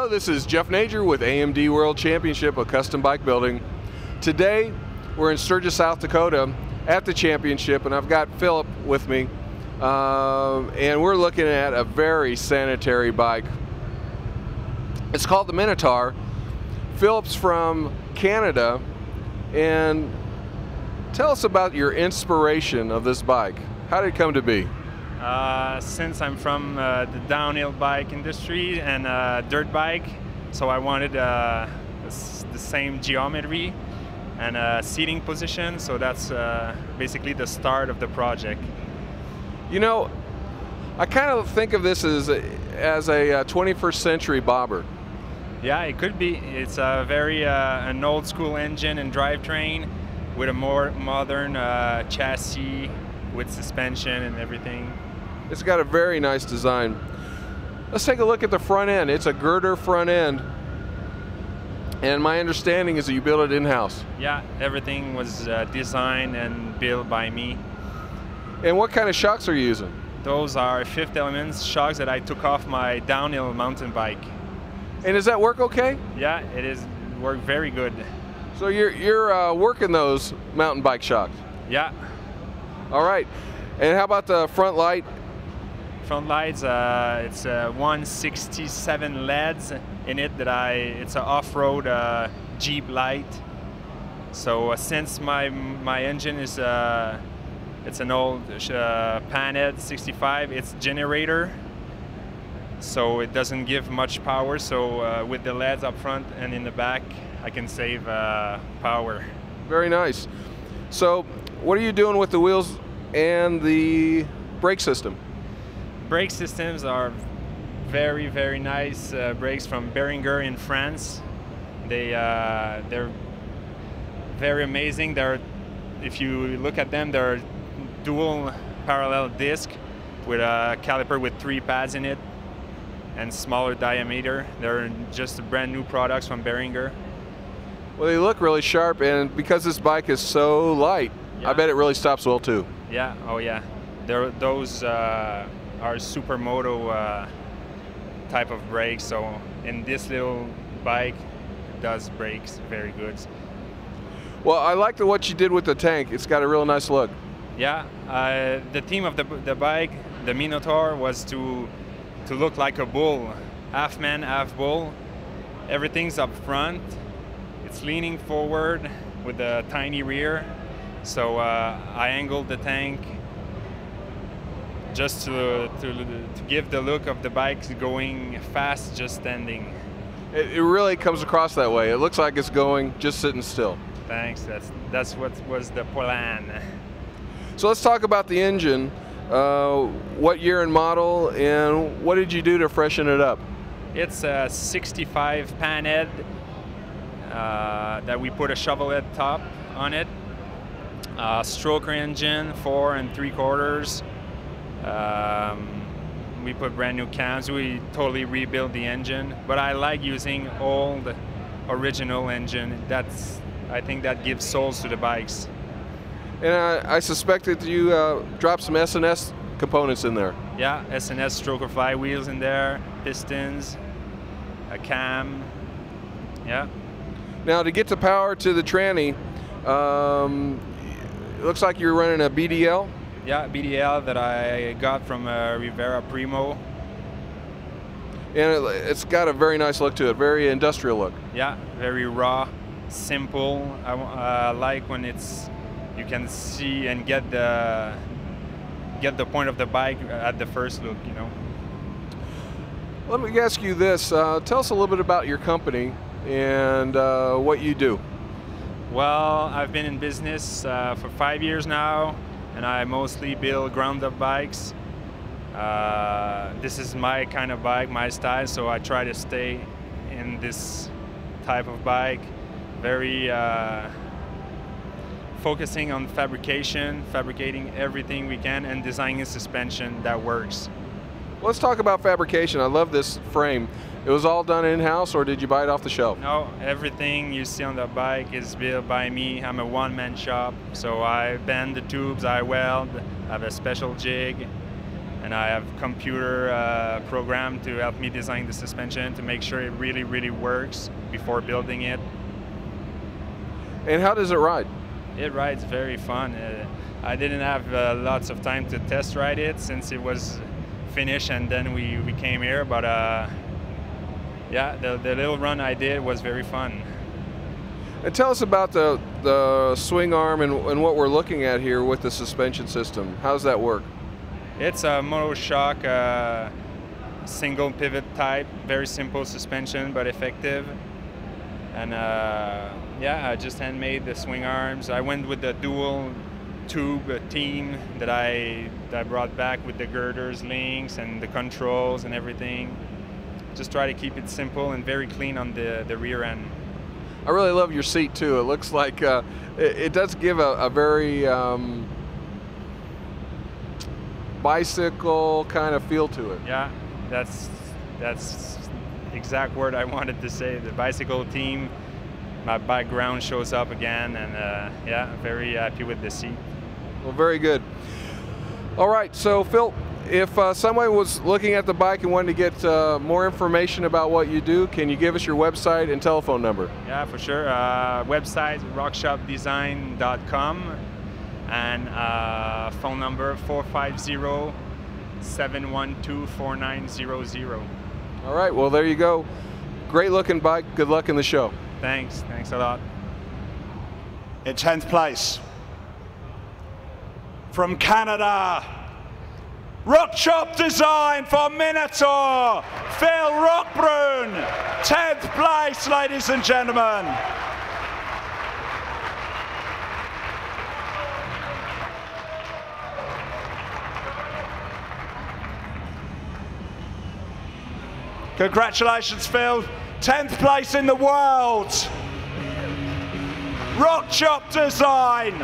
Hello, this is Jeff Nager with AMD World Championship of Custom Bike Building. Today, we're in Sturgis, South Dakota at the championship, and I've got Philip with me. And we're looking at a very sanitary bike. It's called the Minotaur. Philip's from Canada, and tell us about your inspiration of this bike. How did it come to be? Since I'm from the downhill bike industry and dirt bike, so I wanted the same geometry and seating position, so that's basically the start of the project. You know, I kind of think of this as a 21st century bobber. Yeah, it could be. It's a very an old school engine and drivetrain with a more modern chassis with suspension and everything. It's got a very nice design. Let's take a look at the front end. It's a girder front end, and my understanding is that you built it in-house. Yeah, everything was designed and built by me. And what kind of shocks are you using? Those are Fifth Elements shocks that I took off my downhill mountain bike. And does that work okay? Yeah, it is worked very good. So you're working those mountain bike shocks? Yeah. All right. And how about the front light? Front lights, it's 167 LEDs in it it's an off-road Jeep light. So since my engine is it's an old Panhead 65, it's generator, so it doesn't give much power. So with the LEDs up front and in the back, I can save power. Very nice. So what are you doing with the wheels and the brake system? Brake systems are very, very nice brakes from Behringer in France. They're very amazing. If you look at them, they're dual parallel disc with a caliper with 3 pads in it and smaller diameter. They're just brand new products from Behringer. Well, they look really sharp, and because this bike is so light, yeah, I bet it really stops well too. Yeah, oh yeah. Those are supermoto type of brakes, so in this little bike it does brakes very good. Well, I like what you did with the tank. It's got a real nice look. Yeah, the theme of the bike, the Minotaur, was to look like a bull, half man, half bull. Everything's up front. It's leaning forward with a tiny rear. So I angled the tank just to give the look of the bike going fast, just standing. It really comes across that way. It looks like it's going just sitting still. Thanks. That's what was the plan. So let's talk about the engine. What year and model, and what did you do to freshen it up? It's a 65 Panhead that we put a shovel head top on it. Stroker engine, 4 3/4. We put brand new cams. We totally rebuilt the engine, but I like using old, original engine. I think that gives souls to the bikes. And I suspect that you dropped some S&S components in there. Yeah, S&S stroker flywheels in there, pistons, a cam. Yeah. Now to get the power to the tranny, it looks like you're running a BDL. Yeah, BDL that I got from Rivera Primo. And it's got a very nice look to it, very industrial look. Yeah, very raw, simple. I like when you can see and get the point of the bike at the first look, you know. Let me ask you this. Tell us a little bit about your company and what you do. Well, I've been in business for 5 years now, and I mostly build ground-up bikes. This is my kind of bike, my style, so I try to stay in this type of bike. Very focusing on fabricating everything we can, and designing a suspension that works. Let's talk about fabrication. I love this frame. It was all done in-house, or did you buy it off the shelf? No, everything you see on the bike is built by me. I'm a one-man shop, so I bend the tubes, I weld, I have a special jig, and I have computer program to help me design the suspension to make sure it really works before building it. And how does it ride? It rides very fun. I didn't have lots of time to test ride it since it was finished and then we came here, but yeah, the little run I did was very fun. And tell us about the swing arm and what we're looking at here with the suspension system. How does that work? It's a monoshock single pivot type, very simple suspension but effective. And yeah, I just handmade the swing arms. I went with the dual tube team that I brought back with the girders, links, and the controls and everything. Just try to keep it simple and very clean on the rear end. I really love your seat too. It looks like it does give a very bicycle kind of feel to it. Yeah, that's the exact word I wanted to say. The bicycle theme, my background shows up again, and yeah, very happy with the seat. Well, very good. All right, so Phil, if someone was looking at the bike and wanted to get more information about what you do, can you give us your website and telephone number? Yeah, for sure. Website, roquechopdesign.com, and phone number 450-712-4900. All right, well, there you go. Great looking bike. Good luck in the show. Thanks a lot. In 10th place, from Canada, Roquechop Design for Minotaur, Phil Rockbrun. 10th place, ladies and gentlemen. Congratulations, Phil. 10th place in the world. Roquechop Design.